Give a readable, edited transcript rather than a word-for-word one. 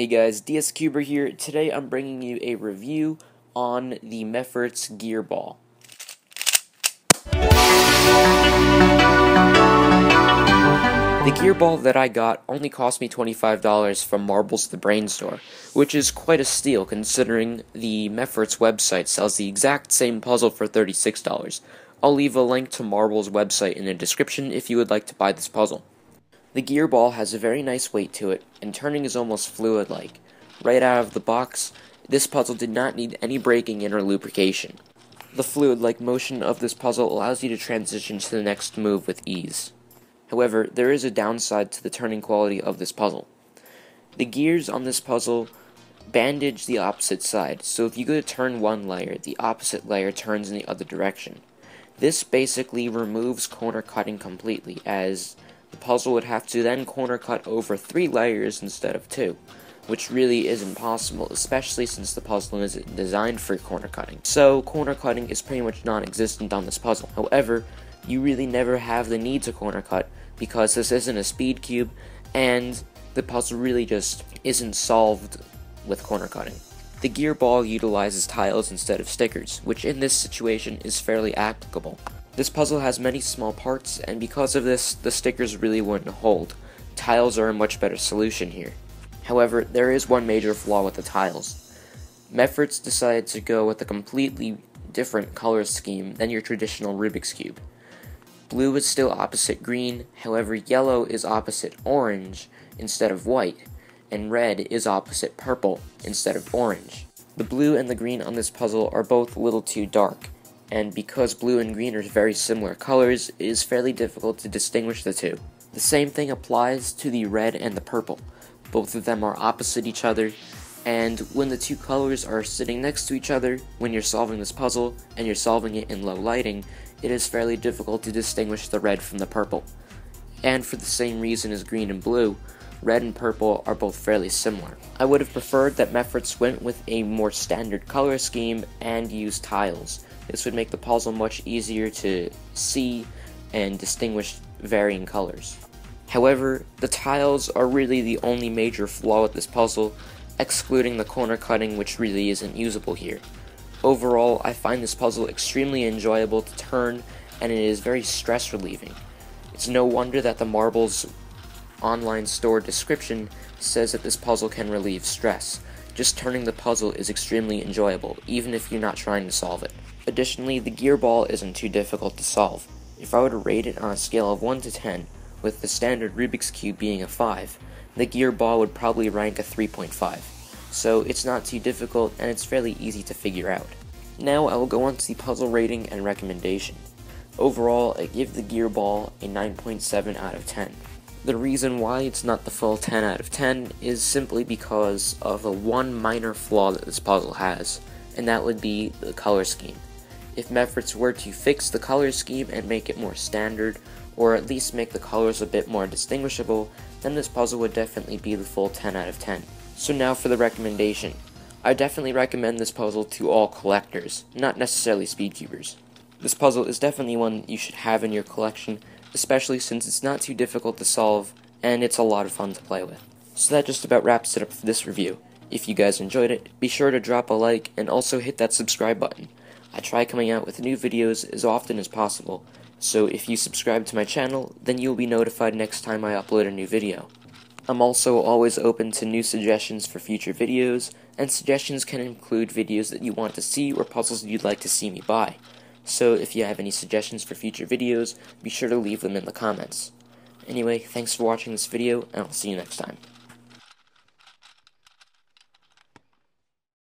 Hey guys, DS Cuber here. Today I'm bringing you a review on the Mefferts Gear Ball. The Gear Ball that I got only cost me $25 from Marbles the Brain Store, which is quite a steal considering the Mefferts website sells the exact same puzzle for $36. I'll leave a link to Marbles' website in the description if you would like to buy this puzzle. The Gear Ball has a very nice weight to it, and turning is almost fluid-like. Right out of the box, this puzzle did not need any breaking in or lubrication. The fluid-like motion of this puzzle allows you to transition to the next move with ease. However, there is a downside to the turning quality of this puzzle. The gears on this puzzle bandage the opposite side, so if you go to turn one layer, the opposite layer turns in the other direction. This basically removes corner cutting completely, as the puzzle would have to then corner cut over 3 layers instead of 2, which really isn't possible, especially since the puzzle isn't designed for corner cutting. So corner cutting is pretty much non-existent on this puzzle. However, you really never have the need to corner cut because this isn't a speed cube, and the puzzle really just isn't solved with corner cutting. The Gear Ball utilizes tiles instead of stickers, which in this situation is fairly applicable. This puzzle has many small parts, and because of this, the stickers really wouldn't hold. Tiles are a much better solution here. However, there is one major flaw with the tiles. Mefferts decided to go with a completely different color scheme than your traditional Rubik's Cube. Blue is still opposite green, however yellow is opposite orange instead of white, and red is opposite purple instead of orange. The blue and the green on this puzzle are both a little too dark, and because blue and green are very similar colors, it is fairly difficult to distinguish the two. The same thing applies to the red and the purple. Both of them are opposite each other, and when the two colors are sitting next to each other, when you're solving this puzzle, and you're solving it in low lighting, it is fairly difficult to distinguish the red from the purple. And for the same reason as green and blue, red and purple are both fairly similar. I would have preferred that Mefferts went with a more standard color scheme and used tiles. This would make the puzzle much easier to see and distinguish varying colors. However, the tiles are really the only major flaw with this puzzle, excluding the corner cutting, which really isn't usable here. Overall, I find this puzzle extremely enjoyable to turn, and it is very stress relieving. It's no wonder that the Marbles online store description says that this puzzle can relieve stress. Just turning the puzzle is extremely enjoyable, even if you're not trying to solve it. Additionally, the Gear Ball isn't too difficult to solve. If I were to rate it on a scale of 1 to 10, with the standard Rubik's Cube being a 5, the Gear Ball would probably rank a 3.5. So it's not too difficult, and it's fairly easy to figure out. Now I will go on to the puzzle rating and recommendation. Overall, I give the Gear Ball a 9.7 out of 10. The reason why it's not the full 10 out of 10 is simply because of the one minor flaw that this puzzle has, and that would be the color scheme. If Mefferts were to fix the color scheme and make it more standard, or at least make the colors a bit more distinguishable, then this puzzle would definitely be the full 10 out of 10. So now for the recommendation. I definitely recommend this puzzle to all collectors, not necessarily speedcubers. This puzzle is definitely one you should have in your collection, especially since it's not too difficult to solve, and it's a lot of fun to play with. So that just about wraps it up for this review. If you guys enjoyed it, be sure to drop a like and also hit that subscribe button. I try coming out with new videos as often as possible, so if you subscribe to my channel, then you'll be notified next time I upload a new video. I'm also always open to new suggestions for future videos, and suggestions can include videos that you want to see or puzzles you'd like to see me buy. So if you have any suggestions for future videos, be sure to leave them in the comments. Anyway, thanks for watching this video, and I'll see you next time.